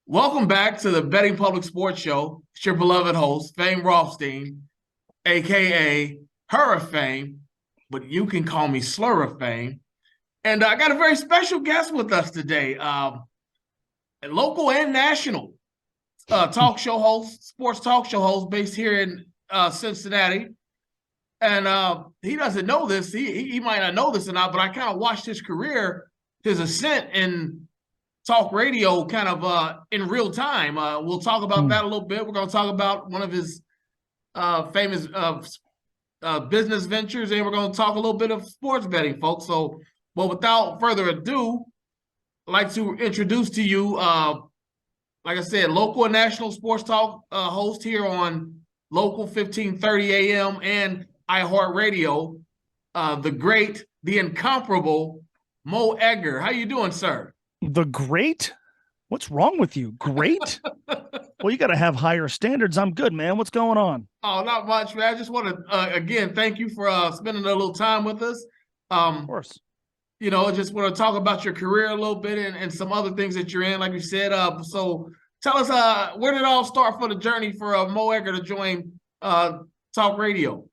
Welcome back to the Betting Public Sports Show. It's your beloved host, Fame Rothstein, aka Her of Fame, but you can call me Slur of Fame. And I got a very special guest with us today, a local and national talk show host, sports talk show host based here in Cincinnati. And he doesn't know this. He might not know this or not, but I kind of watched his career, his ascent in talk radio kind of in real time. We'll talk about that a little bit. We're going to talk about one of his famous business ventures, and we're going to talk a little bit of sports betting, folks. So, but without further ado, I'd like to introduce to you, like I said, local and national sports talk host here on local 1530 AM and iHeartRadio, the great, the incomparable Mo Egger. How you doing, sir? The great? What's wrong with you? Great? Well, you got to have higher standards. I'm good, man. What's going on? Oh, not much, man. I just want to, again, thank you for spending a little time with us. Of course. Just want to talk about your career a little bit and some other things that you're in, like you said. So tell us, where did it all start for the journey for Mo Egger to join talk radio?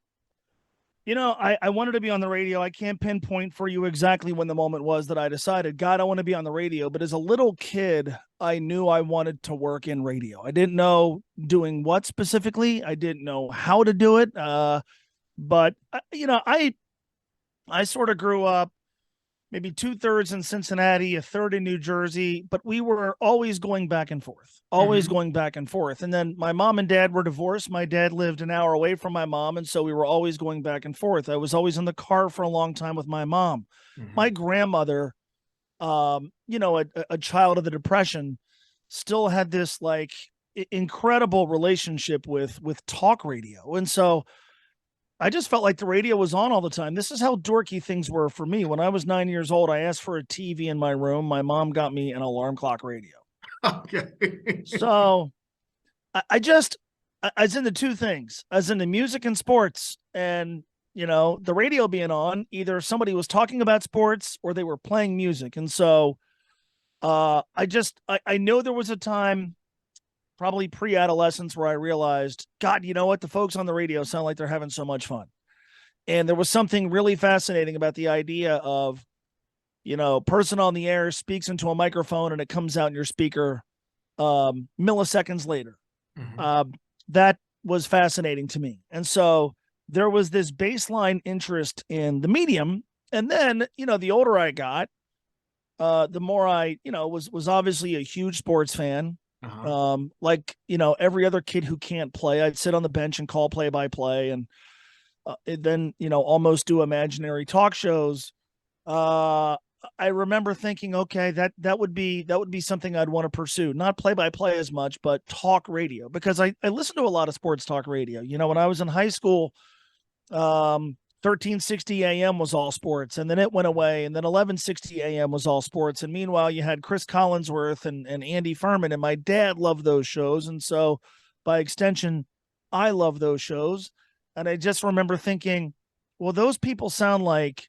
I wanted to be on the radio. I can't pinpoint for you exactly when the moment was that I decided, God, I want to be on the radio. But as a little kid, I knew I wanted to work in radio. I didn't know doing what specifically. I didn't know how to do it. But I sort of grew up maybe 2/3 in Cincinnati, a third in New Jersey, but we were always going back and forth, going back and forth. And then my mom and dad were divorced. My dad lived an hour away from my mom, and so we were always going back and forth. I was always in the car for a long time with my mom. My grandmother, a child of the Depression, still had this like incredible relationship with talk radio. And so I just felt like the radio was on all the time. This is how dorky things were for me. When I was 9 years old, I asked for a TV in my room. My mom got me an alarm clock radio. Okay. So I was into two things. I was into music and sports. And, the radio being on, either somebody was talking about sports or they were playing music. And so I know there was a time, probably pre-adolescence, where I realized, God, you know what? The folks on the radio sound like they're having so much fun. And there was something really fascinating about the idea of, person on the air speaks into a microphone and it comes out in your speaker milliseconds later. That was fascinating to me. And so there was this baseline interest in the medium. And then, the older I got, the more I, was obviously a huge sports fan. Every other kid who can't play, I'd sit on the bench and call play-by-play, and then almost do imaginary talk shows. I remember thinking, okay, that would be something I'd want to pursue. Not play-by-play as much, but talk radio, because I listened to a lot of sports talk radio. When I was in high school, 1360 AM was all sports, and then it went away, and then 1160 AM was all sports. And meanwhile, you had Chris Collinsworth and Andy Furman, and my dad loved those shows. And so by extension, I love those shows. And I just remember thinking, well, those people sound like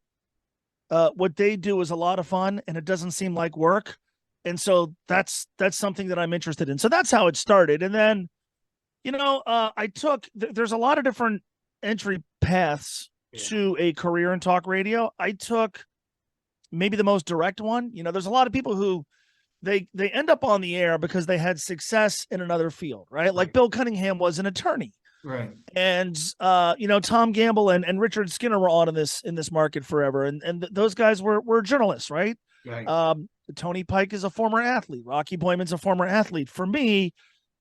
what they do is a lot of fun, and it doesn't seem like work. And so that's something that I'm interested in. So that's how it started. And then, there's a lot of different entry paths to a career in talk radio. I took maybe the most direct one. There's a lot of people who they end up on the air because they had success in another field, right? Like Bill Cunningham was an attorney. Right. And Tom Gamble and Richard Skinner were on in this market forever. And those guys were journalists, right? Right. Tony Pike is a former athlete. Rocky Boyman's a former athlete. For me,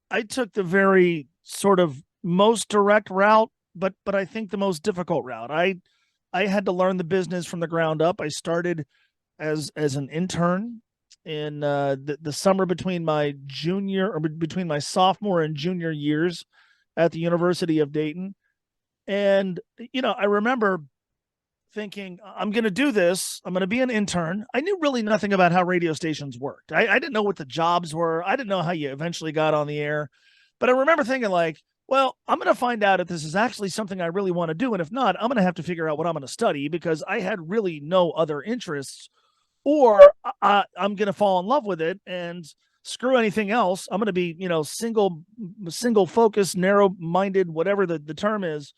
I took the very sort of most direct route, but I think the most difficult route. I had to learn the business from the ground up. I started as an intern in the summer between my sophomore and junior years at the University of Dayton. And, I remember thinking, I'm going to do this. I'm going to be an intern. I knew really nothing about how radio stations worked. I didn't know what the jobs were. I didn't know how you eventually got on the air. But I remember thinking like, well, I'm going to find out if this is actually something I really want to do. And if not, I'm going to have to figure out what I'm going to study, because I had really no other interests, or I'm going to fall in love with it. And screw anything else. I'm going to be, single focused, narrow minded, whatever the term is,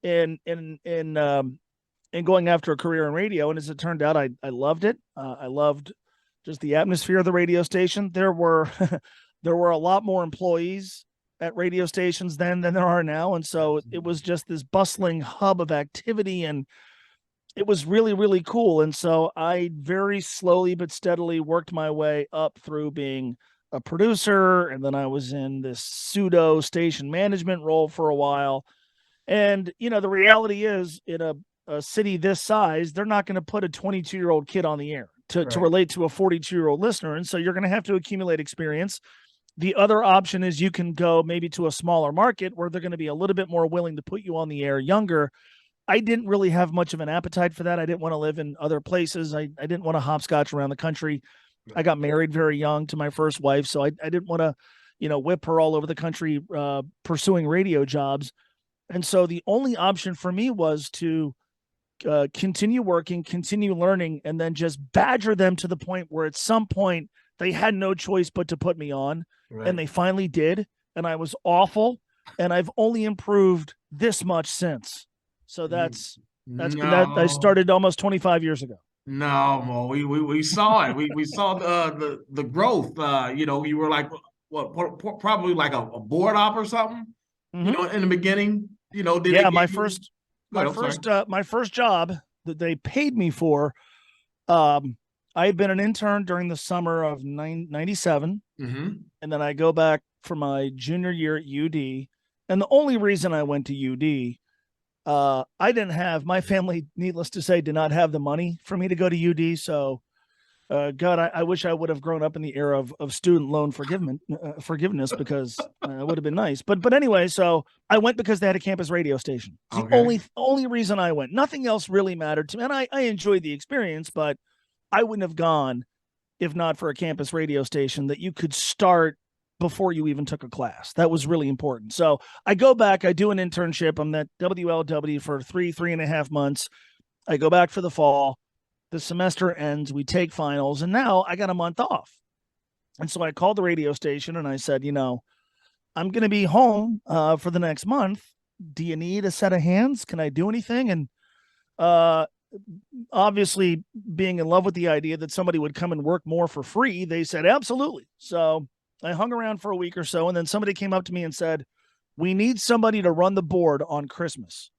in going after a career in radio. And as it turned out, I loved it. I loved just the atmosphere of the radio station. There were there were a lot more employees at radio stations then than there are now, and so it was just this bustling hub of activity, and it was really, really cool. And so I very slowly but steadily worked my way up through being a producer, and then I was in this pseudo station management role for a while. And the reality is, in a city this size, they're not going to put a 22-year-old kid on the air to relate to a 42-year-old listener. And so you're going to have to accumulate experience. The other option is you can go maybe to a smaller market where they're going to be a little bit more willing to put you on the air younger. I didn't really have much of an appetite for that. I didn't want to live in other places. I didn't want to hopscotch around the country. I got married very young to my first wife, so I didn't want to, whip her all over the country pursuing radio jobs. And so the only option for me was to continue working, continue learning, and then just badger them to the point where at some point they had no choice but to put me on. Right. And they finally did. And I was awful. And I've only improved this much since. So that I started almost 25 years ago. No, Mo, we saw it. We saw the growth. You were like probably like a board op or something. Mm-hmm. In the beginning. My first job that they paid me for, I had been an intern during the summer of 97. Mm-hmm. And then I go back for my junior year at UD. And the only reason I went to UD, I didn't have, my family, needless to say, did not have the money for me to go to UD. So God, I wish I would have grown up in the era of student loan forgiveness because it would have been nice. But anyway, so I went because they had a campus radio station. It's the only reason I went. Nothing else really mattered to me. And I enjoyed the experience, but I wouldn't have gone if not for a campus radio station that you could start before you even took a class. That was really important. So I go back, I do an internship. I'm at WLW for 3.5 months. I go back for the fall. The semester ends, we take finals, and now I got a month off. And so I called the radio station and I said, I'm going to be home for the next month. Do you need a set of hands? Can I do anything? And obviously being in love with the idea that somebody would come and work more for free, they said, absolutely. So I hung around for a week or so, and then somebody came up to me and said, we need somebody to run the board on Christmas.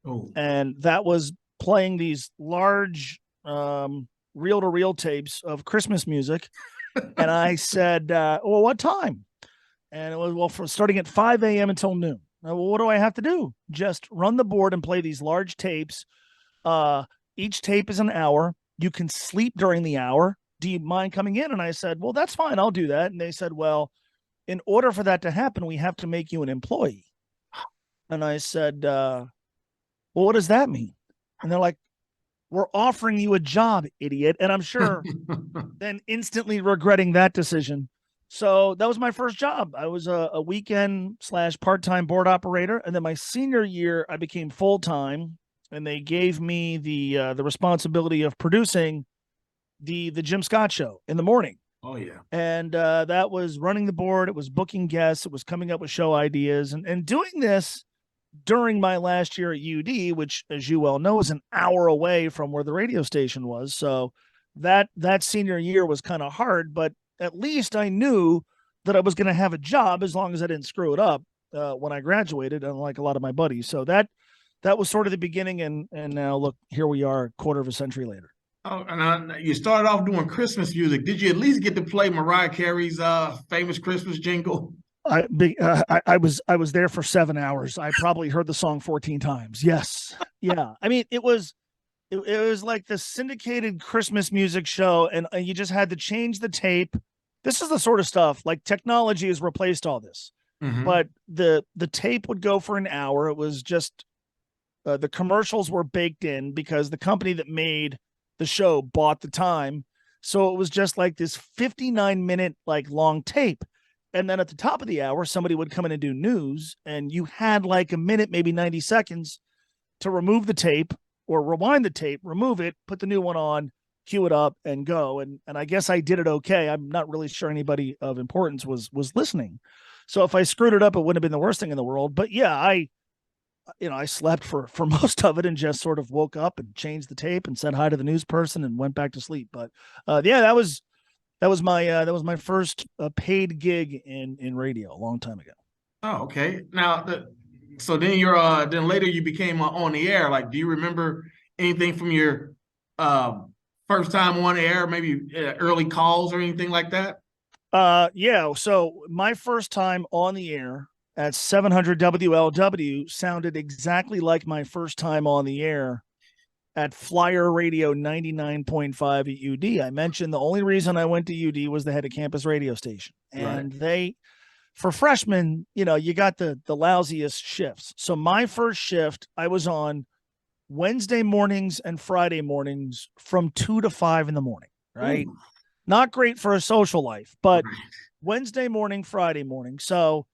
Oh. And that was playing these large reel-to-reel tapes of Christmas music. And I said, well, what time? And it was, from starting at 5 a.m. until noon. Well, what do I have to do? Just run the board and play these large tapes. Each tape is an hour. You can sleep during the hour. Do you mind coming in? And I said, well, that's fine. I'll do that. And they said, well, in order for that to happen, we have to make you an employee. And I said, well, what does that mean? And they're like, we're offering you a job, idiot. And I'm sure then instantly regretting that decision. So that was my first job. I was a weekend / part-time board operator. And then my senior year, I became full-time, and they gave me the responsibility of producing the Jim Scott show in the morning. Oh, yeah. And that was running the board. It was booking guests. It was coming up with show ideas and doing this during my last year at UD, which, as you well know, is an hour away from where the radio station was. So that senior year was kind of hard, but at least I knew that I was going to have a job as long as I didn't screw it up when I graduated, unlike a lot of my buddies. So that was sort of the beginning. And now look, here we are a quarter of a century later. Oh, and you started off doing Christmas music. Did you at least get to play Mariah Carey's famous Christmas jingle? I was there for 7 hours. I probably heard the song 14 times. Yes. Yeah. I mean, it was like the syndicated Christmas music show, and you just had to change the tape. This is the sort of stuff, like, technology has replaced all this. Mm-hmm. But the tape would go for an hour. It was just the commercials were baked in because the company that made the show bought the time. So it was just like this 59-minute long tape. And then at the top of the hour, somebody would come in and do news, and you had like a minute, maybe 90 seconds to remove the tape or rewind the tape, remove it, put the new one on, cue it up and go. And I guess I did it okay. I'm not really sure anybody of importance was listening. So if I screwed it up, it wouldn't have been the worst thing in the world. But yeah, I slept for most of it and just sort of woke up and changed the tape and said hi to the news person and went back to sleep. But yeah, that was my first paid gig in radio a long time ago. Oh, okay. Now, so then then later you became on the air. Like, do you remember anything from your first time on air? Maybe early calls or anything like that? Yeah. So my first time on the air at 700 WLW sounded exactly like my first time on the air at Flyer Radio 99.5 at UD. I mentioned the only reason I went to UD was they had a campus radio station, and Right. for freshmen, you got the lousiest shifts. So my first shift, I was on Wednesday mornings and Friday mornings from 2 to 5 in the morning, right? Ooh. Not great for a social life, but Right. Wednesday morning, Friday morning. So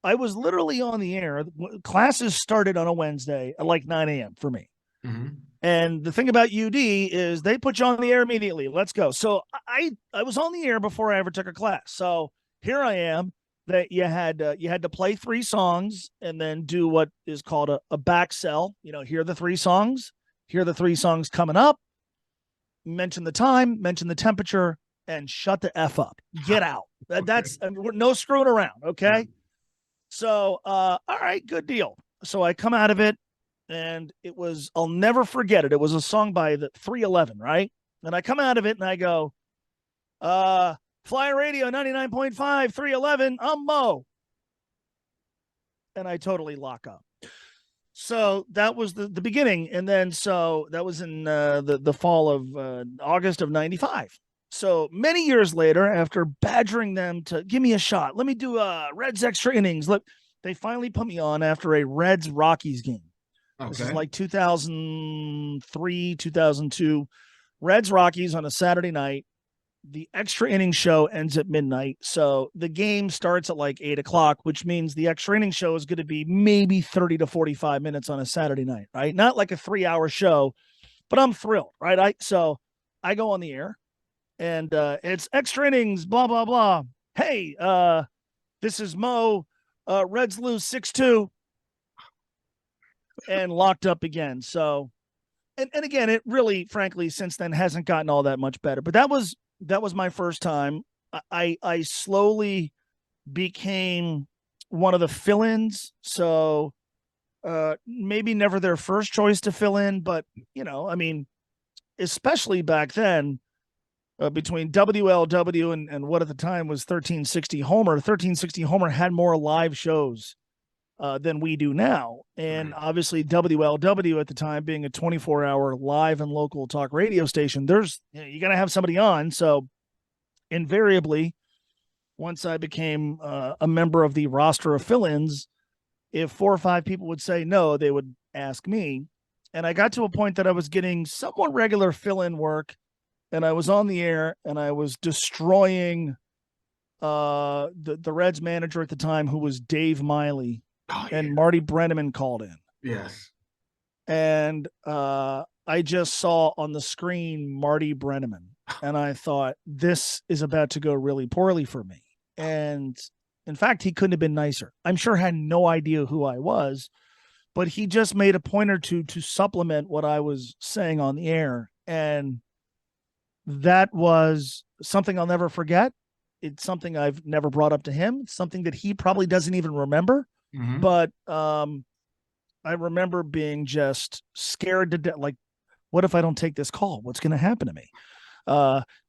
I was literally on the air. Classes started on a Wednesday at like 9 a.m. for me. Mm-hmm. And the thing about UD is they put you on the air immediately. Let's go. So I was on the air before I ever took a class. So here I am. That you had to play 3 songs and then do what is called a back sell. Hear the 3 songs, hear the 3 songs coming up, mention the time, mention the temperature, and shut the F up. Get out. That's no screwing around. Okay. So, all right, good deal. So I come out of it, and I'll never forget it. It was a song by the 311, right? And I come out of it and I go, Flyer Radio 99.5, 311, I'm Mo. And I totally lock up. So that was the beginning. And then, so that was in the fall of August of 95. So many years later, after badgering them to give me a shot, let me do Reds extra innings. Look, they finally put me on after a Reds Rockies game. This is Okay. like 2003, 2002. Reds Rockies on a Saturday night. The extra inning show ends at midnight. So the game starts at like 8 o'clock, which means the extra inning show is going to be maybe 30 to 45 minutes on a Saturday night, right? Not like a 3-hour show, but I'm thrilled, right? So I go on the air and it's extra innings, blah, blah, blah. Hey, this is Mo. Reds lose 6-2 and locked up again. So, and again, it really, frankly, since then hasn't gotten all that much better. But that was my first time. I slowly became one of the fill-ins. So maybe never their first choice to fill in, but I mean, especially back then, between WLW and what at the time was 1360 Homer. 1360 Homer had more live shows than we do now. And Right. obviously WLW at the time being a 24-hour live and local talk radio station, you got to have somebody on. So invariably, once I became a member of the roster of fill-ins, if 4 or 5 people would say no, they would ask me. And I got to a point that I was getting somewhat regular fill-in work, and I was on the air and I was destroying the Reds manager at the time, who was Dave Miley, Oh, yeah. and Marty Brenneman called in. Yes. And I just saw on the screen Marty Brenneman, and I thought, this is about to go really poorly for me. And in fact, he couldn't have been nicer. I'm sure had no idea who I was, but he just made a point or two to supplement what I was saying on the air. And that was something I'll never forget. It's something I've never brought up to him. It's something that he probably doesn't even remember. Mm-hmm. But I remember being just scared to death. Like, what if I don't take this call? What's going to happen to me?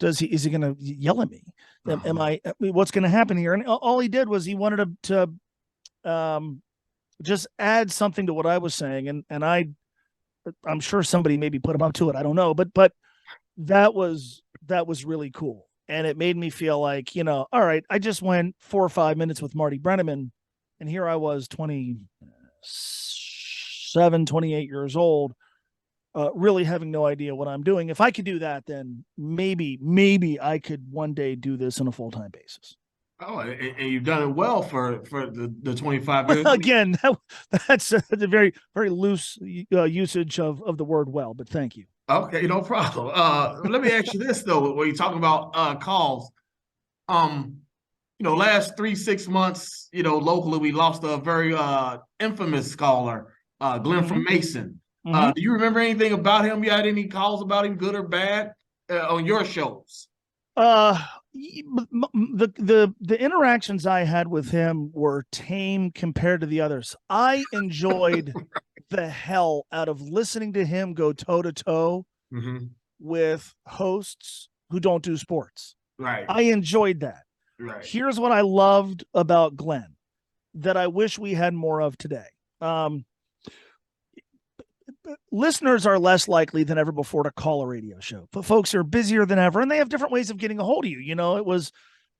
Is he going to yell at me? What's going to happen here? And all he did was he wanted to just add something to what I was saying. And I'm sure somebody maybe put him up to it. I don't know, but that was really cool. And it made me feel like, all right, I just went 4 or 5 minutes with Marty Brenneman, and here I was 27, 28 years old, really having no idea what I'm doing. If I could do that, then maybe I could one day do this on a full-time basis. Oh, and you've done it well for the 25 years. Again, that's a very, very loose usage of the word well, but thank you. Okay, no problem. Let me ask you this though, when you talking about calls, um, last 3 6 months, locally we lost a very infamous scholar, Glenn Mm-hmm. from Mason. Mm-hmm. Do you remember anything about him? You had any calls about him, good or bad, on your shows? The interactions I had with him were tame compared to the others. I enjoyed the hell out of listening to him go toe to toe with hosts who don't do sports. Right, I enjoyed that. right. Here's what I loved about Glenn that I wish we had more of today. Listeners are less likely than ever before to call a radio show, but folks are busier than ever and they have different ways of getting a hold of you. It was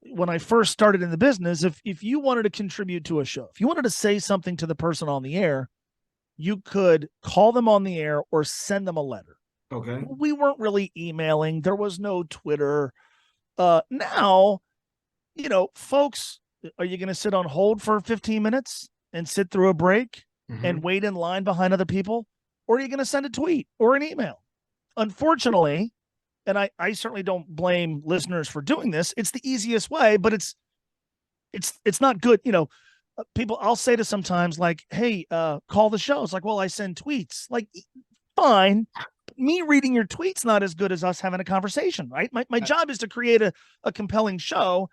when I first started in the business, if you wanted to contribute to a show, if you wanted to say something to the person on the air, you could call them on the air or send them a letter. Okay. We weren't really emailing. There was no Twitter. Now, folks, are you going to sit on hold for 15 minutes and sit through a break and wait in line behind other people? Or are you going to send a tweet or an email? Unfortunately, and I certainly don't blame listeners for doing this, it's the easiest way, but it's not good. People, I'll say to sometimes like, hey, call the show. It's like, well, I send tweets. Like, fine. Me reading your tweets not as good as us having a conversation, right? My job is to create a compelling show,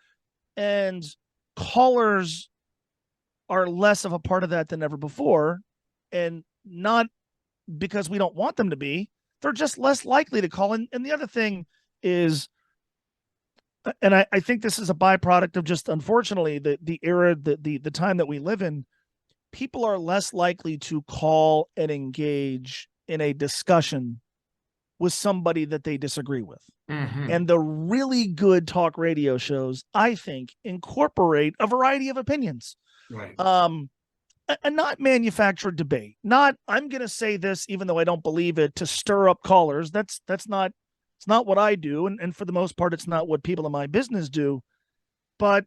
and callers are less of a part of that than ever before, and not because we don't want them to be. They're just less likely to call. And the other thing is, and I think this is a byproduct of just, unfortunately, the era, the time that we live in, people are less likely to call and engage in a discussion with somebody that they disagree with. And the really good talk radio shows, I think, incorporate a variety of opinions. Right. And not manufactured debate. Not, I'm going to say this even though I don't believe it, to stir up callers. That's not, it's not what I do. And for the most part, it's not what people in my business do. But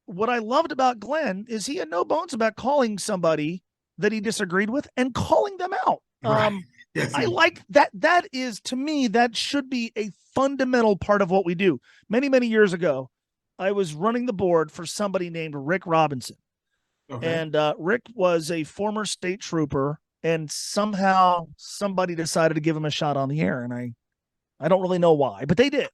what I loved about Glenn is he had no bones about calling somebody that he disagreed with and calling them out. Right. Yes, I like that. That is, to me, that should be a fundamental part of what we do. Many, many years ago, I was running the board for somebody named Rick Robinson. Okay. And Rick was a former state trooper, and somehow somebody decided to give him a shot on the air. And I don't really know why, but they did.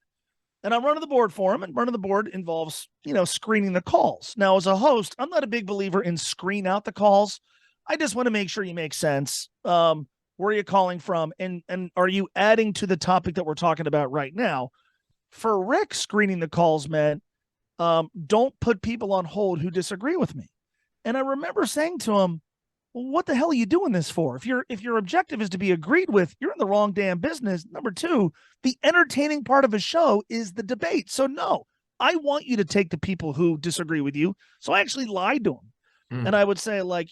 And I'm running the board for him, and running the board involves, screening the calls. Now, as a host, I'm not a big believer in screen out the calls. I just want to make sure you make sense. Where are you calling from? And are you adding to the topic that we're talking about right now? For Rick, screening the calls meant don't put people on hold who disagree with me. And I remember saying to him, well, what the hell are you doing this for? If your objective is to be agreed with, you're in the wrong damn business. Number two, the entertaining part of a show is the debate. So no, I want you to take the people who disagree with you. So I actually lied to him. And I would say, like,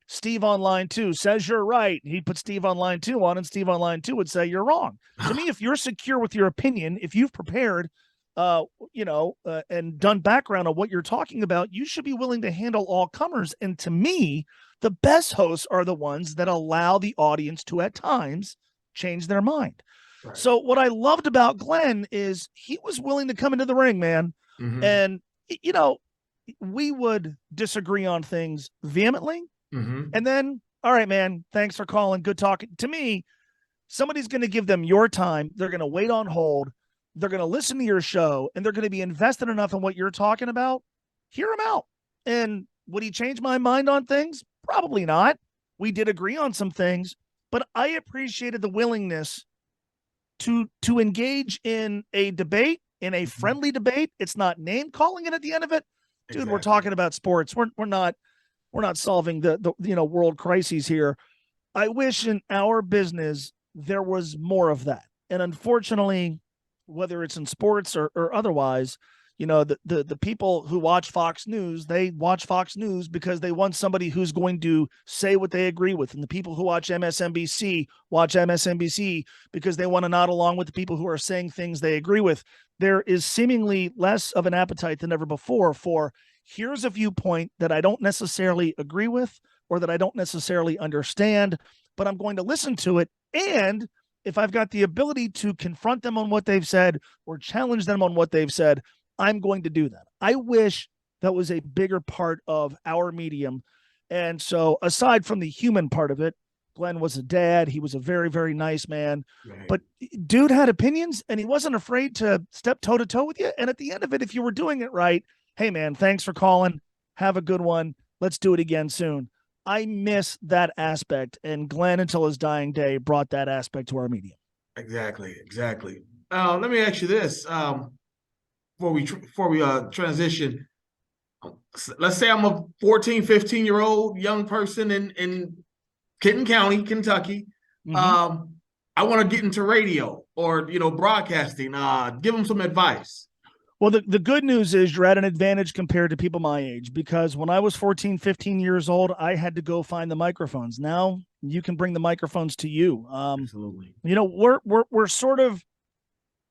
Steve on line 2 says you're right. He'd put Steve on line 2 on, and Steve on line 2 would say you're wrong. To me, if you're secure with your opinion, if you've prepared, and done background on what you're talking about, you should be willing to handle all comers. And to me, the best hosts are the ones that allow the audience to, at times, change their mind. Right. So what I loved about Glenn is he was willing to come into the ring, man. And, we would disagree on things vehemently. And then, all right, man, thanks for calling. Good talking. To me, somebody's going to give them your time. They're going to wait on hold. They're going to listen to your show, and they're going to be invested enough in what you're talking about. Hear them out. And would he change my mind on things? Probably not. We did agree on some things, but I appreciated the willingness to engage in a debate, in a friendly debate. It's not name calling it at the end of it. Dude, exactly. We're talking about sports. We're not solving the world crises here. I wish in our business there was more of that. And unfortunately, whether it's in sports or otherwise, the people who watch Fox News, they watch Fox News because they want somebody who's going to say what they agree with. And the people who watch MSNBC because they want to nod along with the people who are saying things they agree with. There is seemingly less of an appetite than ever before for, here's a viewpoint that I don't necessarily agree with or that I don't necessarily understand, but I'm going to listen to it. And if I've got the ability to confront them on what they've said or challenge them on what they've said, I'm going to do that. I wish that was a bigger part of our medium. And so aside from the human part of it, Glenn was a dad. He was a very, very nice man. Right. But dude had opinions, and he wasn't afraid to step toe-to-toe with you. And at the end of it, if you were doing it right, hey, man, thanks for calling. Have a good one. Let's do it again soon. I miss that aspect. And Glenn, until his dying day, brought that aspect to our medium. Exactly. Let me ask you this. Before we transition, let's say I'm a 14, 15-year-old young person in Kenton County, Kentucky. Mm-hmm. I want to get into radio or, broadcasting. Give them some advice. Well, the good news is you're at an advantage compared to people my age, because when I was 14, 15 years old, I had to go find the microphones. Now you can bring the microphones to you. Absolutely. We're sort of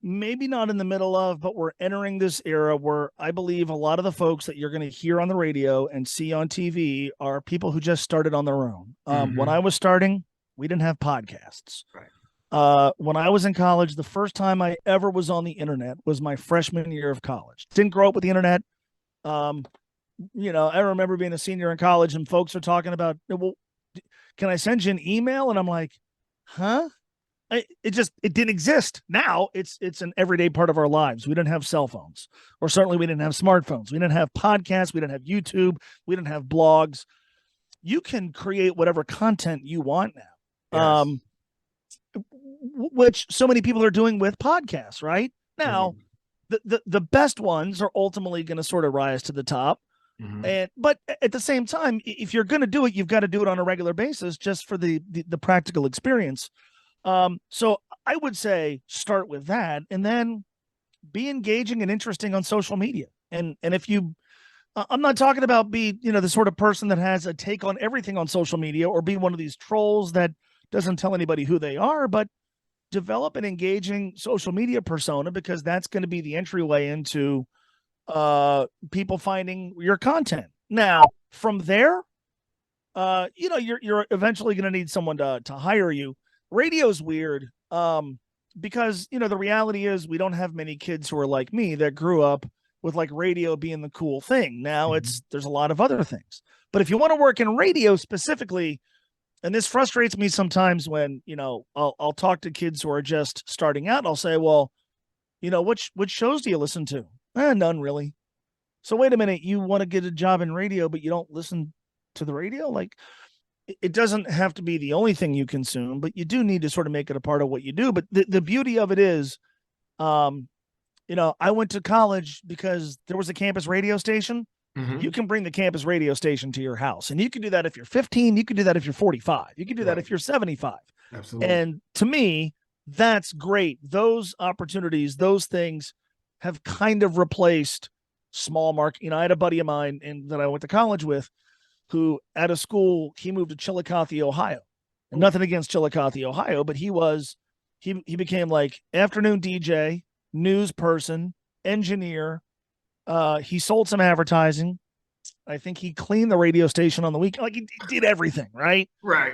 maybe not in the middle of, but we're entering this era where I believe a lot of the folks that you're going to hear on the radio and see on TV are people who just started on their own. When I was starting, we didn't have podcasts. Right. When I was in college, the first time I ever was on the internet was my freshman year of college. Didn't grow up with the internet. I remember being a senior in college and folks are talking about, well, can I send you an email? And I'm like, huh? It didn't exist. Now it's an everyday part of our lives. We didn't have cell phones, or certainly we didn't have smartphones. We didn't have podcasts. We didn't have YouTube. We didn't have blogs. You can create whatever content you want now, yes. Which so many people are doing with podcasts right now. The best ones are ultimately going to sort of rise to the top. But at the same time, if you're going to do it, you've got to do it on a regular basis just for the practical experience. So I would say start with that and then be engaging and interesting on social media. And if you, I'm not talking about be, the sort of person that has a take on everything on social media or be one of these trolls that doesn't tell anybody who they are, but develop an engaging social media persona, because that's going to be the entryway into, people finding your content. Now from there, you're eventually going to need someone to hire you. Radio's weird because, the reality is we don't have many kids who are like me that grew up with like radio being the cool thing. Now there's a lot of other things. But if you want to work in radio specifically, and this frustrates me sometimes when, I'll talk to kids who are just starting out. I'll say, well, which shows do you listen to? None really. So wait a minute, you want to get a job in radio, but you don't listen to the radio? Like, it doesn't have to be the only thing you consume, but you do need to sort of make it a part of what you do. But the beauty of it is, I went to college because there was a campus radio station. You can bring the campus radio station to your house, and you can do that if you're 15. You can do that if you're 45. You can do that if you're 75. Absolutely. And to me, that's great. Those opportunities, those things have kind of replaced small market. I had a buddy of mine that I went to college with, who at a school, he moved to Chillicothe, Ohio. And nothing against Chillicothe, Ohio, but he became like afternoon DJ, news person, engineer. He sold some advertising. I think he cleaned the radio station on the weekend. Like he did everything, right? Right.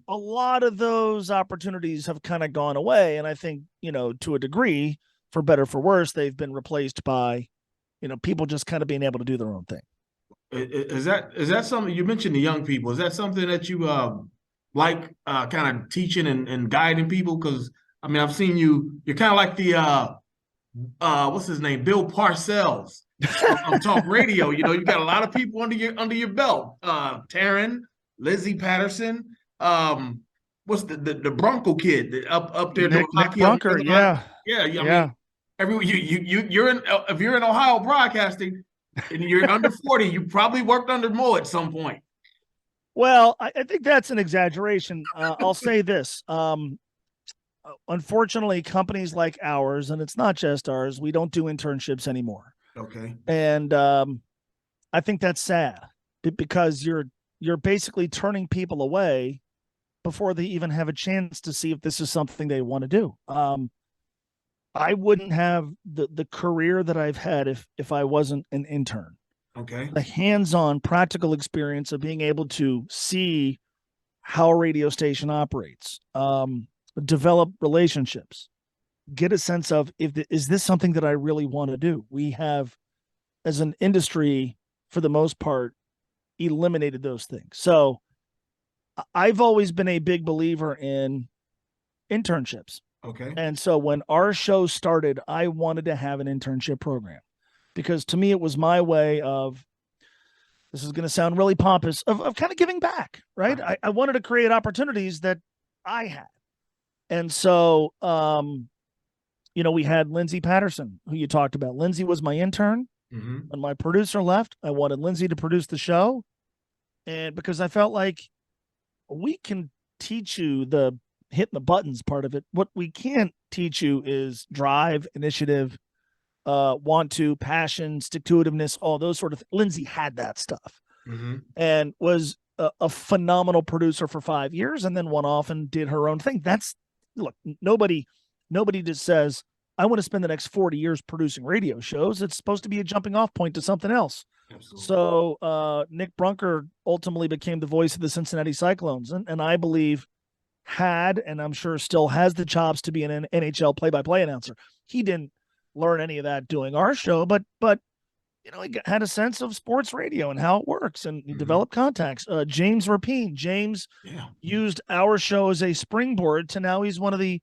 A lot of those opportunities have kind of gone away. And I think, to a degree, for better, for worse, they've been replaced by, people just kind of being able to do their own thing. Is that something you mentioned, the young people? Is that something that you like kind of teaching and guiding people? Because I've seen you're kind of like the what's his name, Bill Parcells on talk radio. You got a lot of people under your belt. Taryn, Lizzie Patterson, what's the Bronco kid up there Nick Brunker, yeah. You're in if you're in Ohio broadcasting and you're under 40, you probably worked under Mo at some point. Well, I think that's an exaggeration. I'll say this. Unfortunately, companies like ours, and it's not just ours, we don't do internships anymore. Okay. And I think that's sad because you're basically turning people away before they even have a chance to see if this is something they want to do. I wouldn't have the career that I've had if I wasn't an intern. Okay. The hands-on practical experience of being able to see how a radio station operates, develop relationships, get a sense of is this something that I really want to do. We have, as an industry, for the most part, eliminated those things. So I've always been a big believer in internships. Okay. And so when our show started, I wanted to have an internship program because to me, it was my way of, this is going to sound really pompous, of kind of giving back, right? I wanted to create opportunities that I had. And so, we had Lindsay Patterson, who you talked about. Lindsay was my intern. Mm-hmm. When my producer left, I wanted Lindsay to produce the show. And because I felt like we can teach you the hitting the buttons part of it. What we can't teach you is drive, initiative, want to, passion, stick to itiveness, all those sort of things. Lindsay had that stuff and was a phenomenal producer for 5 years and then went off and did her own thing. Look, nobody just says, I want to spend the next 40 years producing radio shows. It's supposed to be a jumping off point to something else. Absolutely. So Nick Brunker ultimately became the voice of the Cincinnati Cyclones. And I believe had, and I'm sure still has, the chops to be an NHL play-by-play announcer. He didn't learn any of that doing our show, but he had a sense of sports radio and how it works, and he developed contacts. James Rapine. James used our show as a springboard to now he's one of the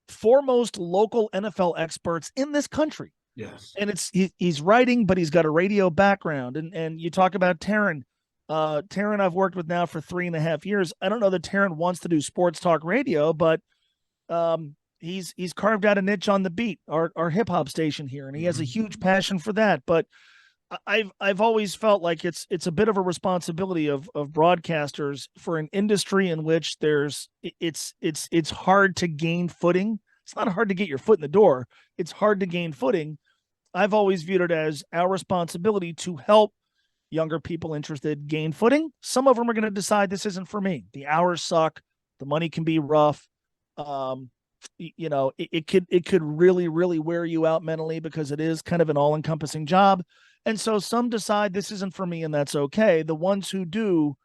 foremost local NFL experts in this country. Yes. And he's writing, but he's got a radio background. And you talk about Taryn. Taryn I've worked with now for 3.5 years. I don't know that Taryn wants to do sports talk radio, but he's carved out a niche on The Beat, our hip hop station here, and he has a huge passion for that. But I've always felt like it's a bit of a responsibility of broadcasters for an industry in which it's hard to gain footing. It's not hard to get your foot in the door. It's hard to gain footing. I've always viewed it as our responsibility to help younger people interested gain footing. Some of them are going to decide this isn't for me. The hours suck. The money can be rough. It could really, really wear you out mentally because it is kind of an all-encompassing job. And so some decide this isn't for me, and that's okay. The ones who do,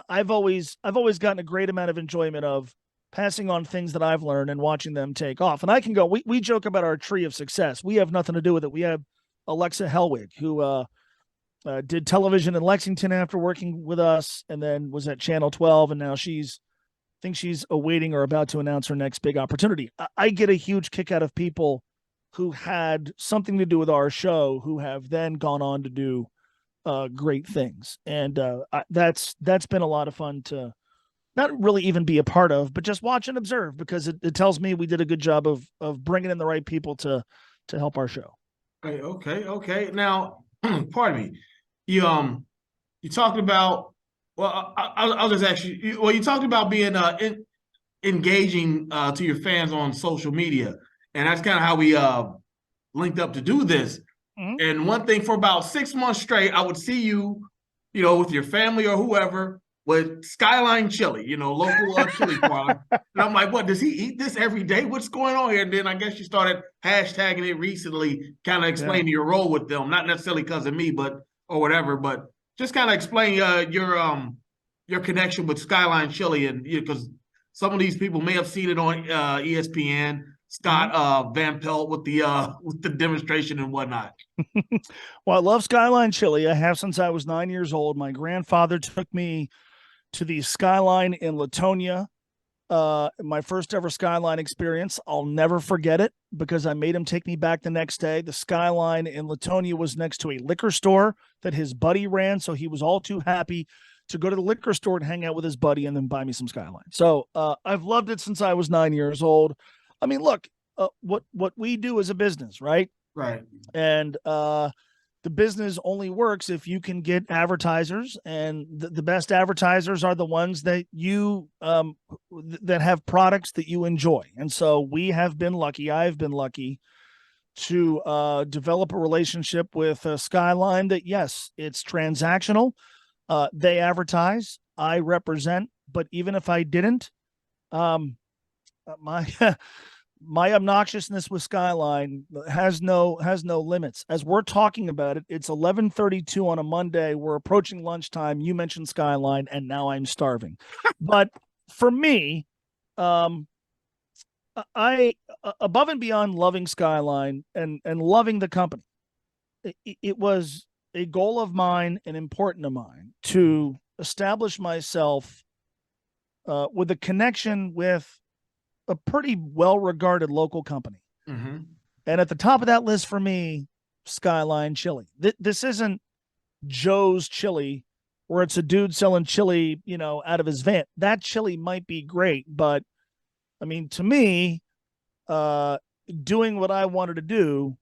I've always gotten a great amount of enjoyment of passing on things that I've learned and watching them take off. And I can go, we joke about our tree of success. We have nothing to do with it. We have Alexa Hellwig, who did television in Lexington after working with us, and then was at Channel 12, and now I think she's awaiting or about to announce her next big opportunity. I get a huge kick out of people who had something to do with our show who have then gone on to do great things. And that's been a lot of fun to not really even be a part of, but just watch and observe, because it tells me we did a good job of bringing in the right people to help our show. Okay. Now, pardon me. You talked about, well, I'll just ask you. Well, you talked about being engaging to your fans on social media, and that's kind of how we linked up to do this. And one thing, for about 6 months straight, I would see you, with your family or whoever, with Skyline Chili, local chili product. And I'm like, what, does he eat this every day? What's going on here? And then I guess you started hashtagging it recently, kind of explaining your role with them, not necessarily because of me, or whatever, but just kind of explain your connection with Skyline Chili, and because some of these people may have seen it on ESPN. Scott Van Pelt with the demonstration and whatnot. Well, I love Skyline Chili. I have since I was 9 years old. My grandfather took me to the Skyline in Latonia. My first ever Skyline experience. I'll never forget it because I made him take me back the next day. The Skyline in Latonia was next to a liquor store that his buddy ran, so he was all too happy to go to the liquor store and hang out with his buddy and then buy me some Skyline. So I've loved it since I was 9 years old. I mean, look, what we do is a business, right? Right. And the business only works if you can get advertisers, and the best advertisers are the ones that you that have products that you enjoy. And so we have been lucky. I've been lucky to develop a relationship with Skyline that, yes, it's transactional. They advertise, I represent, but even if I didn't, my my obnoxiousness with Skyline has no limits. As we're talking about it, it's 11:32 on a Monday. We're approaching lunchtime. You mentioned Skyline, and now I'm starving. But for me, I above and beyond loving Skyline and loving the company, it was a goal of mine and important of mine to establish myself with a connection with a pretty well-regarded local company. Mm-hmm. And at the top of that list for me, Skyline Chili. This isn't Joe's Chili where it's a dude selling chili, out of his van. That chili might be great, but I mean, to me, doing what I wanted to do,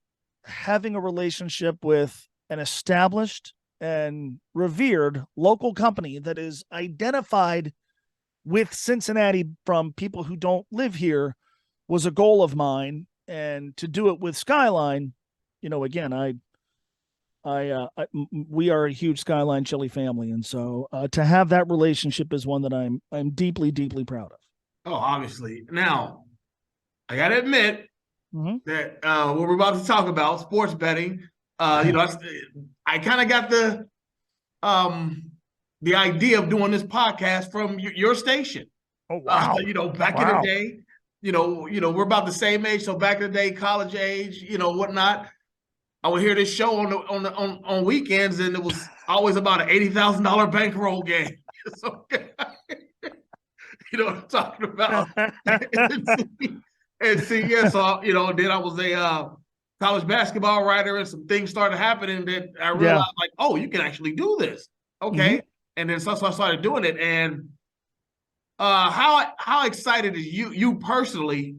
having a relationship with an established and revered local company that is identified with Cincinnati from people who don't live here was a goal of mine. And to do it with Skyline, again, we are a huge Skyline Chili family. And so to have that relationship is one that I'm deeply, deeply proud of. Oh, obviously. Now, I got to admit that what we're about to talk about, sports betting, I kind of got the idea of doing this podcast from your station. Oh, wow. Back in the day, we're about the same age. So back in the day, college age, whatnot. I would hear this show on weekends, and it was always about an $80,000 bankroll game. So, you know what I'm talking about? and see, yeah, so then I was a college basketball writer, and some things started happening that I realized, like, oh, you can actually do this. Okay. And then so I started doing it. And how excited is you personally,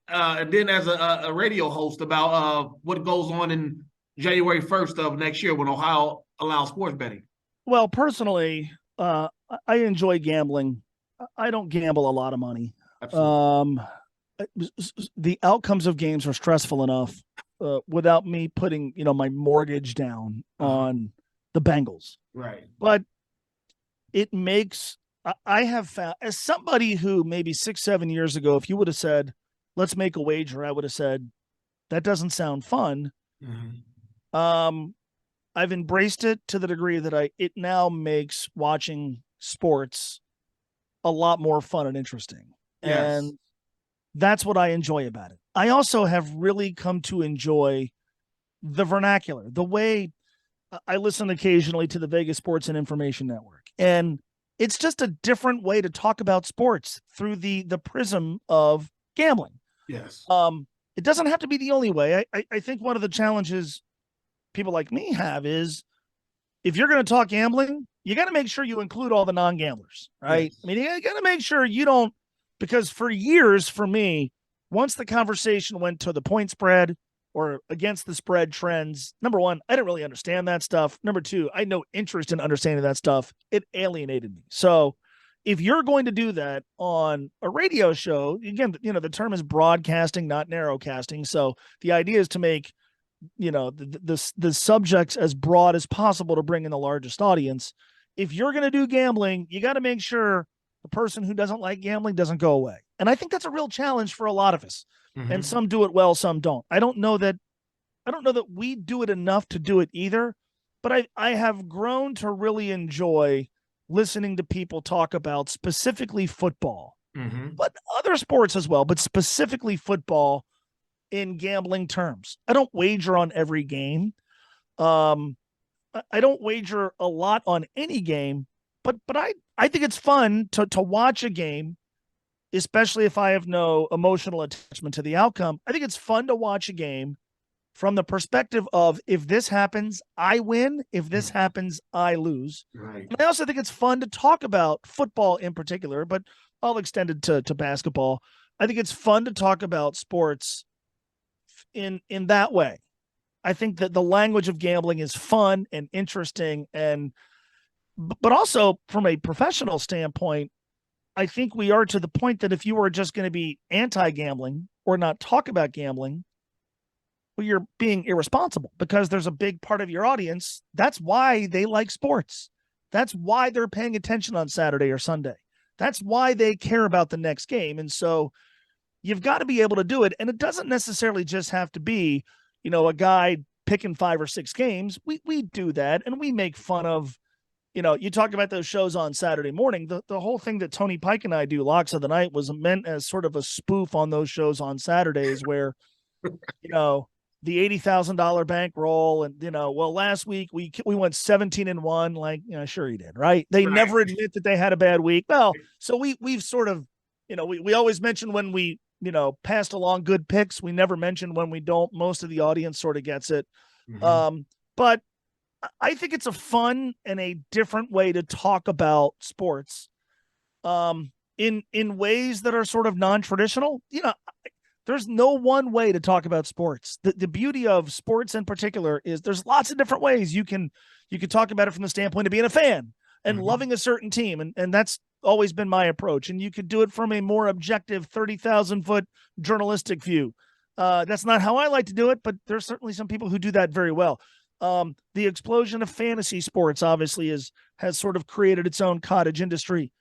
and then as a radio host about what goes on in January 1st of next year when Ohio allows sports betting? Well, personally, I enjoy gambling. I don't gamble a lot of money. Absolutely. The outcomes of games are stressful enough without me putting, my mortgage down on the Bengals. Right. But it makes, I have found, as somebody who maybe 6-7 years ago, if you would have said, let's make a wager, I would have said, that doesn't sound fun. I've embraced it to the degree that it now makes watching sports a lot more fun and interesting. Yes. And that's what I enjoy about it. I also have really come to enjoy the vernacular, the way I listen occasionally to the Vegas Sports and Information Network. And it's just a different way to talk about sports through the prism of gambling. Yes. It doesn't have to be the only way. I think one of the challenges people like me have is if you're going to talk gambling, you got to make sure you include all the non-gamblers, right? Yes. I mean, you got to make sure you don't, because for years, for me, once the conversation went to the point spread or against the spread trends, number one, I didn't really understand that stuff. Number two, I had no interest in understanding that stuff. It alienated me. So if you're going to do that on a radio show, again, the term is broadcasting, not narrowcasting. So the idea is to make, the subjects as broad as possible to bring in the largest audience. If you're going to do gambling, you got to make sure the person who doesn't like gambling doesn't go away. And I think that's a real challenge for a lot of us. And some do it well, some don't. I don't know that we do it enough to do it either, but I have grown to really enjoy listening to people talk about specifically football, but other sports as well, but specifically football in gambling terms. I don't wager on every game. I don't wager a lot on any game, but I think it's fun to watch a game, especially if I have no emotional attachment to the outcome. I think it's fun to watch a game from the perspective of, if this happens, I win. If this happens, I lose. Right. And I also think it's fun to talk about football in particular, but I'll extend it to basketball. I think it's fun to talk about sports in that way. I think that the language of gambling is fun and interesting, but also from a professional standpoint, I think we are to the point that if you were just going to be anti-gambling or not talk about gambling, well, you're being irresponsible because there's a big part of your audience. That's why they like sports. That's why they're paying attention on Saturday or Sunday. That's why they care about the next game. And so you've got to be able to do it. And it doesn't necessarily just have to be, a guy picking 5 or 6 games. We do that, and we make fun of, you talk about those shows on Saturday morning. The whole thing that Tony Pike and I do, Locks of the Night, was meant as sort of a spoof on those shows on Saturdays where, the $80,000 bankroll, and well, last week we went 17-1. Like, sure you did, right? They never admit that they had a bad week. Well, so we've sort of, we always mention when we passed along good picks. We never mention when we don't. Most of the audience sort of gets it. Mm-hmm. But I think it's a fun and a different way to talk about sports, in ways that are sort of non-traditional. There's no one way to talk about sports. The beauty of sports in particular is there's lots of different ways you can talk about it from the standpoint of being a fan and loving a certain team. And that's always been my approach. And you could do it from a more objective 30,000 foot journalistic view. That's not how I like to do it, but there's certainly some people who do that very well. The explosion of fantasy sports obviously has sort of created its own cottage industry,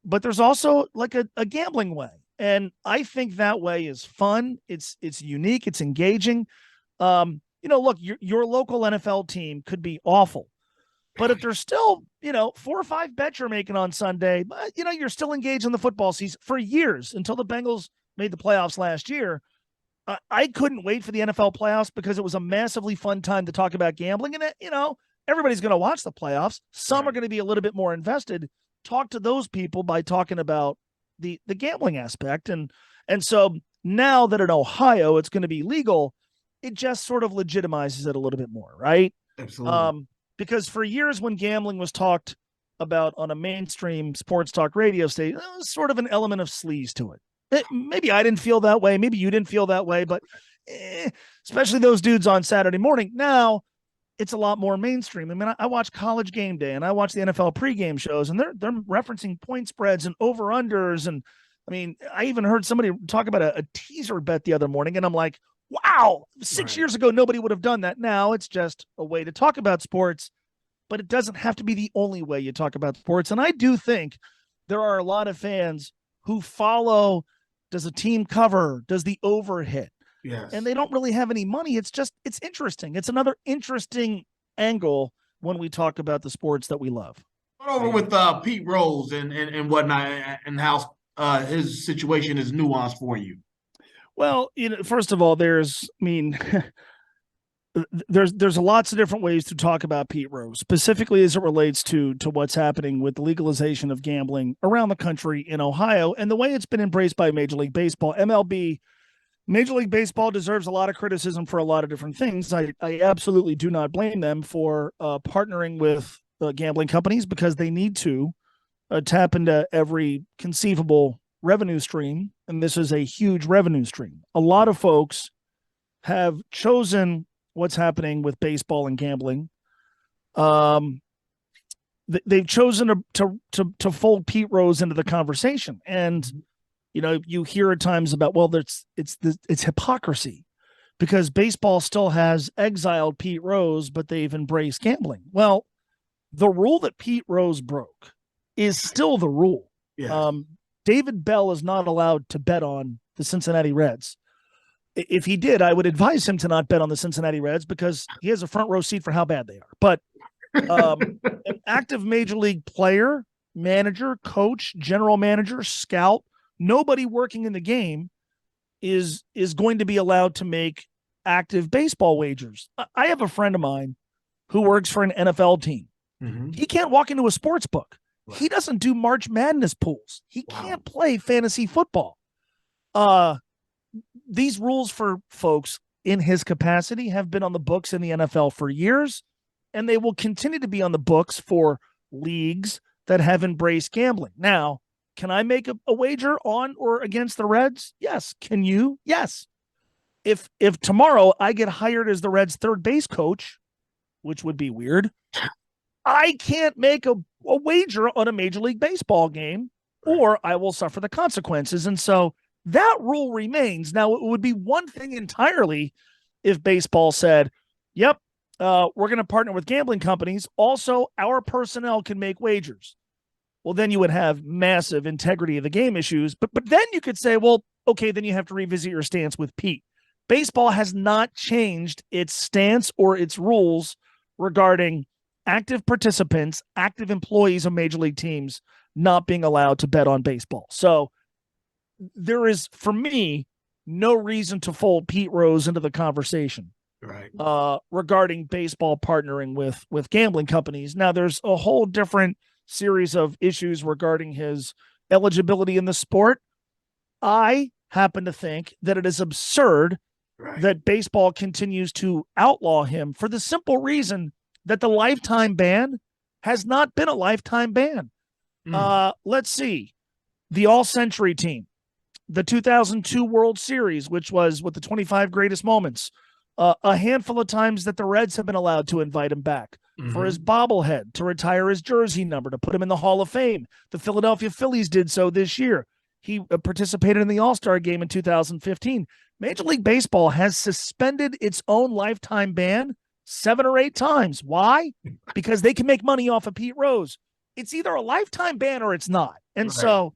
but there's also like a gambling way. And I think that way is fun. It's unique. It's engaging. Look, your local NFL team could be awful, but if there's still, 4 or 5 bets you're making on Sunday, but you're still engaged in the football season for years until the Bengals made the playoffs last year. I couldn't wait for the NFL playoffs because it was a massively fun time to talk about gambling. And everybody's going to watch the playoffs. Some are going to be a little bit more invested. Talk to those people by talking about the gambling aspect. And so now that in Ohio it's going to be legal, it just sort of legitimizes it a little bit more, right? Absolutely. Because for years when gambling was talked about on a mainstream sports talk radio station, there was sort of an element of sleaze to it. Maybe I didn't feel that way. Maybe you didn't feel that way, but especially those dudes on Saturday morning. Now it's a lot more mainstream. I mean, I watch College Game Day and I watch the NFL pregame shows, and they're referencing point spreads and over-unders. And I mean, I even heard somebody talk about a teaser bet the other morning, and I'm like, wow, 6 years ago, nobody would have done that. Now it's just a way to talk about sports, but it doesn't have to be the only way you talk about sports. And I do think there are a lot of fans who follow, does a team cover, does the over hit? Yes. And they don't really have any money. It's interesting. It's another interesting angle when we talk about the sports that we love. Over with Pete Rose and whatnot, and how his situation is nuanced for you. Well, first of all, there's lots of different ways to talk about Pete Rose, specifically as it relates to what's happening with the legalization of gambling around the country in Ohio and the way it's been embraced by Major League Baseball. MLB, Major League Baseball deserves a lot of criticism for a lot of different things. I absolutely do not blame them for partnering with gambling companies because they need to tap into every conceivable revenue stream, and this is a huge revenue stream. A lot of folks have chosen what's happening with baseball and gambling. They've chosen to fold Pete Rose into the conversation, and you hear at times about, well, it's hypocrisy because baseball still has exiled Pete Rose, but they've embraced gambling. Well, the rule that Pete Rose broke is still the rule. Yes. David Bell is not allowed to bet on the Cincinnati Reds. If he did, I would advise him to not bet on the Cincinnati Reds because he has a front row seat for how bad they are. But an active major league player, manager, coach, general manager, scout, nobody working in the game is going to be allowed to make active baseball wagers. I have a friend of mine who works for an NFL team. Mm-hmm. He can't walk into a sports book. Right. He doesn't do March Madness pools. He can't play fantasy football. These rules for folks in his capacity have been on the books in the NFL for years, and they will continue to be on the books for leagues that have embraced gambling. Now, can I make a wager on or against the Reds? Yes. Can you? Yes. If tomorrow I get hired as the Reds' third base coach, which would be weird, I can't make a wager on a Major League Baseball game, or I will suffer the consequences. And so that rule remains. Now, it would be one thing entirely if baseball said, yep, we're going to partner with gambling companies. Also, our personnel can make wagers. Well, then you would have massive integrity of the game issues. But then you could say, well, okay, then you have to revisit your stance with Pete. Baseball has not changed its stance or its rules regarding active participants, active employees of major league teams not being allowed to bet on baseball. So there is, for me, no reason to fold Pete Rose into the conversation regarding baseball partnering with gambling companies. Now, there's a whole different series of issues regarding his eligibility in the sport. I happen to think that it is absurd that baseball continues to outlaw him for the simple reason that the lifetime ban has not been a lifetime ban. Let's see. The All-Century team, the 2002 World Series, which was with the 25 greatest moments, a handful of times that the Reds have been allowed to invite him back for his bobblehead, to retire his jersey number, to put him in the Hall of Fame. The Philadelphia Phillies did so this year. He participated in the All-Star game in 2015. Major League Baseball has suspended its own lifetime ban 7 or 8 times. Why? Because they can make money off of Pete Rose. It's either a lifetime ban or it's not. And so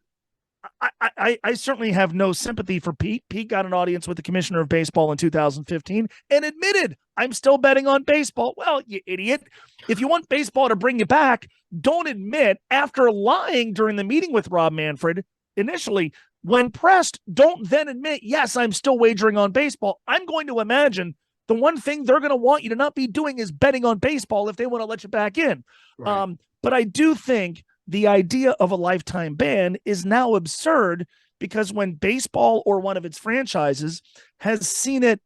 I certainly have no sympathy for Pete. Pete got an audience with the commissioner of baseball in 2015 and admitted, I'm still betting on baseball. Well, you idiot. If you want baseball to bring you back, don't admit, after lying during the meeting with Rob Manfred initially, when pressed, don't then admit, yes, I'm still wagering on baseball. I'm going to imagine the one thing they're going to want you to not be doing is betting on baseball if they want to let you back in. But I do think the idea of a lifetime ban is now absurd, because when baseball or one of its franchises has seen it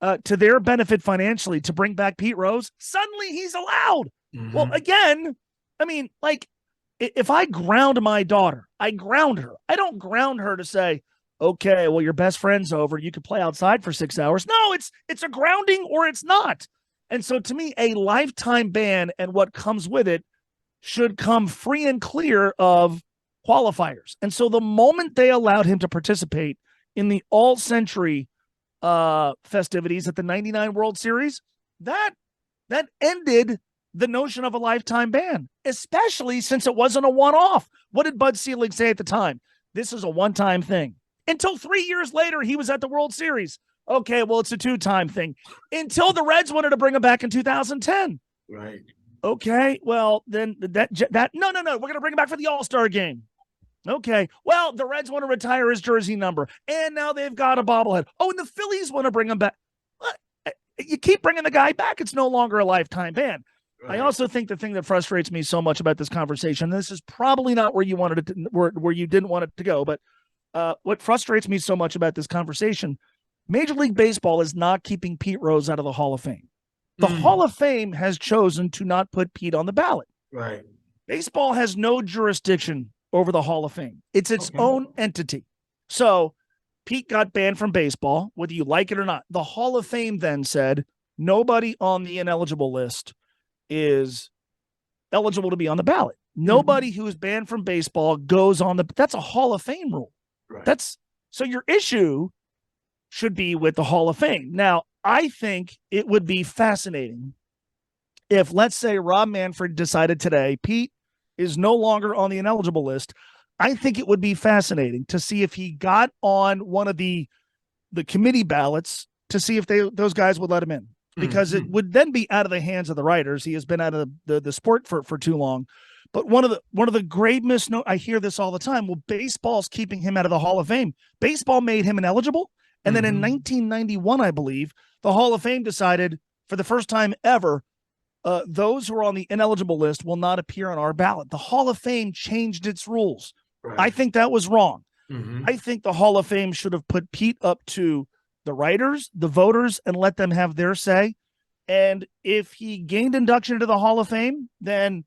to their benefit financially to bring back Pete Rose, suddenly he's allowed. Well, again, I mean, like, if I ground my daughter, I ground her. I don't ground her to say, okay, well, your best friend's over, you could play outside for 6 hours. No, it's a grounding or it's not. And so to me, a lifetime ban and what comes with it should come free and clear of qualifiers. And so the moment they allowed him to participate in the all-century festivities at the 99 World Series, that ended the notion of a lifetime ban, especially since it wasn't a one-off. What did Bud Selig say at the time? This is a one-time thing. Until 3 years later, he was at the World Series. Okay, well, it's a two-time thing. Until the Reds wanted to bring him back in 2010. Right. Okay, well, then that no, we're going to bring him back for the All-Star game. Okay, well, the Reds want to retire his jersey number, and now they've got a bobblehead. Oh, and the Phillies want to bring him back. You keep bringing the guy back, it's no longer a lifetime ban. Right. I also think the thing that frustrates me so much about this conversation, this is probably not where you wanted it to, where you didn't want it to go, but what frustrates me so much about this conversation, Major League Baseball is not keeping Pete Rose out of the Hall of Fame. The Hall of Fame has chosen to not put Pete on the ballot. Right. Baseball has no jurisdiction over the Hall of Fame. It's its own entity. So Pete got banned from baseball, whether you like it or not. The Hall of Fame then said nobody on the ineligible list is eligible to be on the ballot. Nobody who is banned from baseball goes on that's a Hall of Fame rule. Right. So your issue should be with the Hall of Fame. Now, I think it would be fascinating if, let's say, Rob Manfred decided today Pete is no longer on the ineligible list. I think it would be fascinating to see if he got on one of the committee ballots to see if those guys would let him in, because it would then be out of the hands of the writers. He has been out of the sport for too long. But one of the grave misnomer, I hear this all the time. Well, baseball's keeping him out of the Hall of Fame. Baseball made him ineligible. And then in 1991, I believe, the Hall of Fame decided for the first time ever, those who are on the ineligible list will not appear on our ballot. The Hall of Fame changed its rules. Right. I think that was wrong. I think the Hall of Fame should have put Pete up to the writers, the voters, and let them have their say. And if he gained induction into the Hall of Fame, then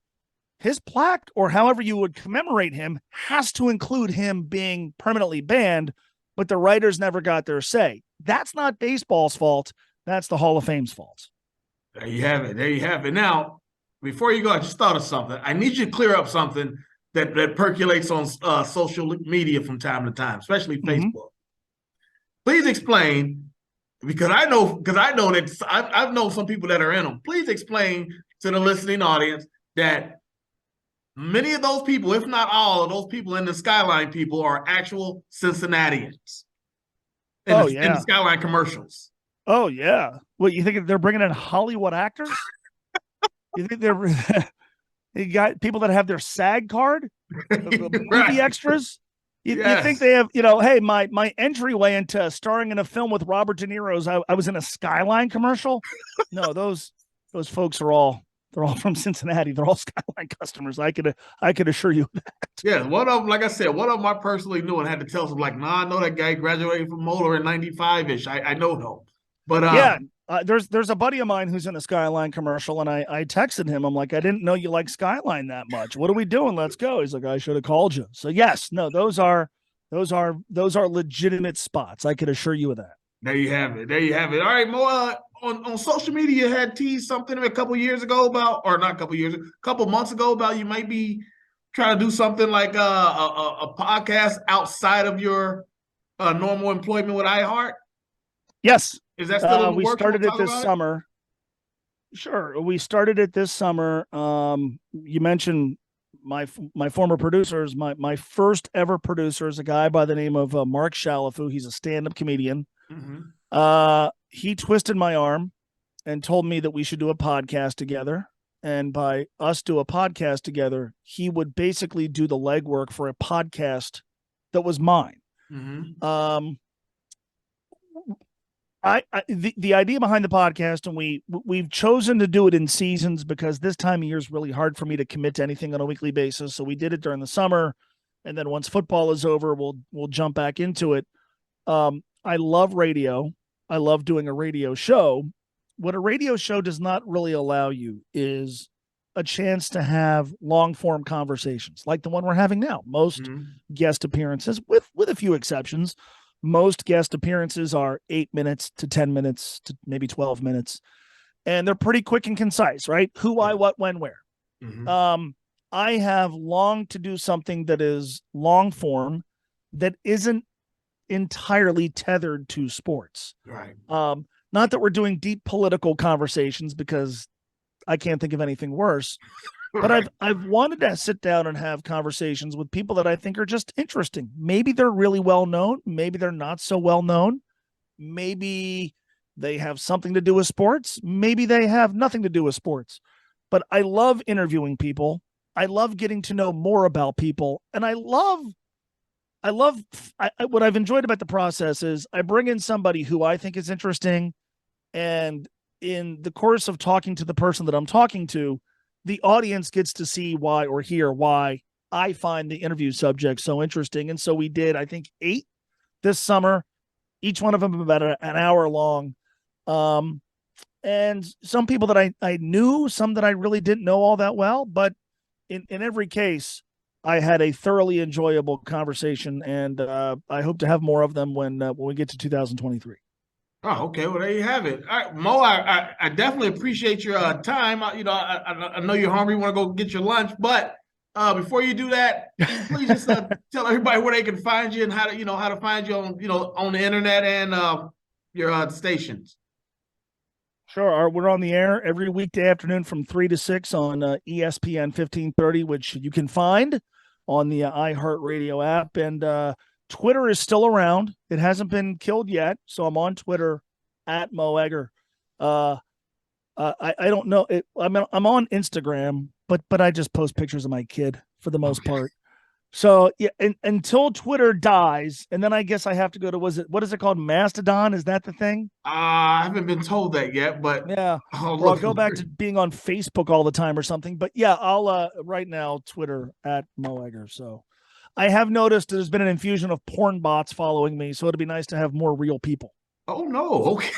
his plaque, or however you would commemorate him, has to include him being permanently banned, but the writers never got their say. That's not baseball's fault. That's the Hall of Fame's fault. There you have it. There you have it. Now, before you go, I just thought of something. I need you to clear up something that percolates on social media from time to time, especially Facebook. Please explain Because I know that I've known some people that are in them. Please explain to the listening audience that many of those people, if not all of those people in the Skyline people, are actual Cincinnatians in the Skyline commercials. Oh yeah. What, you think they're bringing in Hollywood actors? You think you got people that have their SAG card, movie extras? You think they have, hey, my entryway into starring in a film with Robert De Niro's, I was in a Skyline commercial. No, those folks they're all from Cincinnati. They're all Skyline customers. I could assure you that. Yeah, one of them, like I said, one of them I personally knew and had to tell some, like, I know that guy graduated from Moeller in '95-ish. I know him. But yeah, there's a buddy of mine who's in a Skyline commercial, and I texted him. I'm like, I didn't know you like Skyline that much. What are we doing? Let's go. He's like, I should have called you. So yes, no, those are legitimate spots. I could assure you of that. There you have it. All right, Mo. On social media, you had teased something a couple years ago about, or not a couple months ago about you might be trying to do something like a podcast outside of your normal employment with iHeart. Yes. Is that still in the we works? started it this summer. Sure. We started it this summer. You mentioned my former producers. My first ever producer is a guy by the name of Mark Shalafu. He's a stand-up comedian. Mm-hmm. He twisted my arm and told me that we should do a podcast together. And by us do a podcast together, he would basically do the legwork for a podcast that was mine. Mm-hmm. The idea behind the podcast, and we've chosen to do it in seasons because this time of year is really hard for me to commit to anything on a weekly basis. So we did it during the summer, and then once football is over, we'll jump back into it. I love radio. I love doing a radio show. What a radio show does not really allow you is a chance to have long form conversations like the one we're having now. Most guest appearances, with a few exceptions, most guest appearances are 8 minutes to 10 minutes to maybe 12 minutes. And they're pretty quick and concise, right? Who, why, what, when, where. Mm-hmm. I have longed to do something that is long form that isn't entirely tethered to sports. Right. Not that we're doing deep political conversations because I can't think of anything worse. But right. I've wanted to sit down and have conversations with people that I think are just interesting. Maybe they're really well known. Maybe they're not so well known. Maybe they have something to do with sports. Maybe they have nothing to do with sports. But I love interviewing people. I love getting to know more about people. And I love what I've enjoyed about the process is I bring in somebody who I think is interesting. And in the course of talking to the person that I'm talking to, the audience gets to see why or hear why I find the interview subject so interesting. And so we did, I think, 8 this summer, each one of them about an hour long. And some people that I knew, some that I really didn't know all that well. But in every case, I had a thoroughly enjoyable conversation, and I hope to have more of them when we get to 2023. Oh, okay. Well, there you have it. All right, Mo, I definitely appreciate your time. I know you're hungry. You want to go get your lunch, but before you do that, please just tell everybody where they can find you and how to find you on the internet and your stations. Sure. We're on the air every weekday afternoon from 3 to 6 on ESPN 1530, which you can find on the iHeartRadio app. And Twitter is still around. It hasn't been killed yet. So I'm on Twitter at Mo Egger. I don't know. I'm on Instagram, but I just post pictures of my kid for the most part. So yeah, until Twitter dies, and then I guess I have to go to what is it called? Mastodon? Is that the thing? I haven't been told that yet, but yeah. I'll go back to being on Facebook all the time or something. But yeah, I'll right now Twitter at Mo Egger. So I have noticed there's been an infusion of porn bots following me, so it'd be nice to have more real people. Oh no, okay.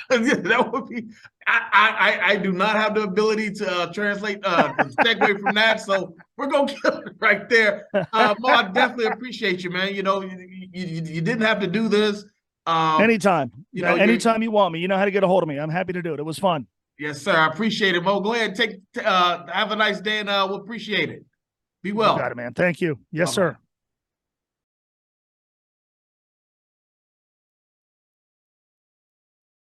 That would be. I do not have the ability to translate the segue from that, so we're gonna kill it right there. Mo, I definitely appreciate you, man. You didn't have to do this. Anytime, anytime you want me, you know how to get a hold of me. I'm happy to do it. It was fun. Yes, sir. I appreciate it, Mo. Go ahead, have a nice day, and we'll appreciate it. Be well. You got it, man. Thank you. Yes, sir.